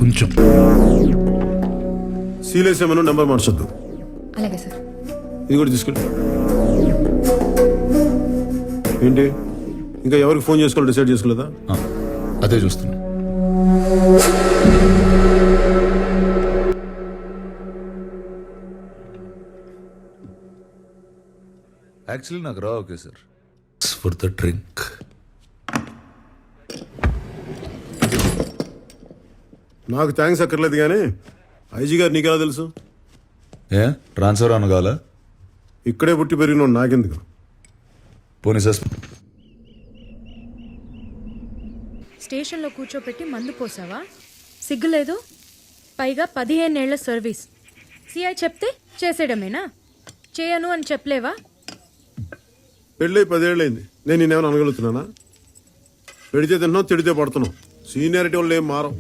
కొంచెం. సీలేసేమను నెంబర్ మార్చొద్దు. అలాగే సార్. ఇది కూడా తీసుకెళ్ళి. ఏంటి ఇంకా ఎవరికి ఫోన్ చేసుకోవాలి డిసైడ్ చేసుకోలేదా? అదే చూస్తున్నా. యాక్చువల్లీ నాకు రా okay sir. For the drink. నాకు థ్యాంక్స్ అక్కర్లేదు కానీ ఐజీ గారు నీకెలా తెలుసు? ఏ ట్రాన్స్ఫర్ అనగాల? ఇక్కడే పుట్టి పెరిగిన నాకెందుకు? పోనీ సస్ స్టేషన్లో కూర్చోపెట్టి మందు పోసావా? సిగ్గులేదు? పైగా 15 ఏళ్ల సర్వీస్. సిఐ చెప్తే చేసేయడమేనా? చేయను అని చెప్పలేవా? పెళ్ళి 10 ఏళ్ళైంది. నేను నేనేమైనా అనగలుగుతున్నానా? పెడితే తిన్నావు, తిడితే పడుతున్నావు. సీనియారిటీ వాళ్ళు ఏం మారం.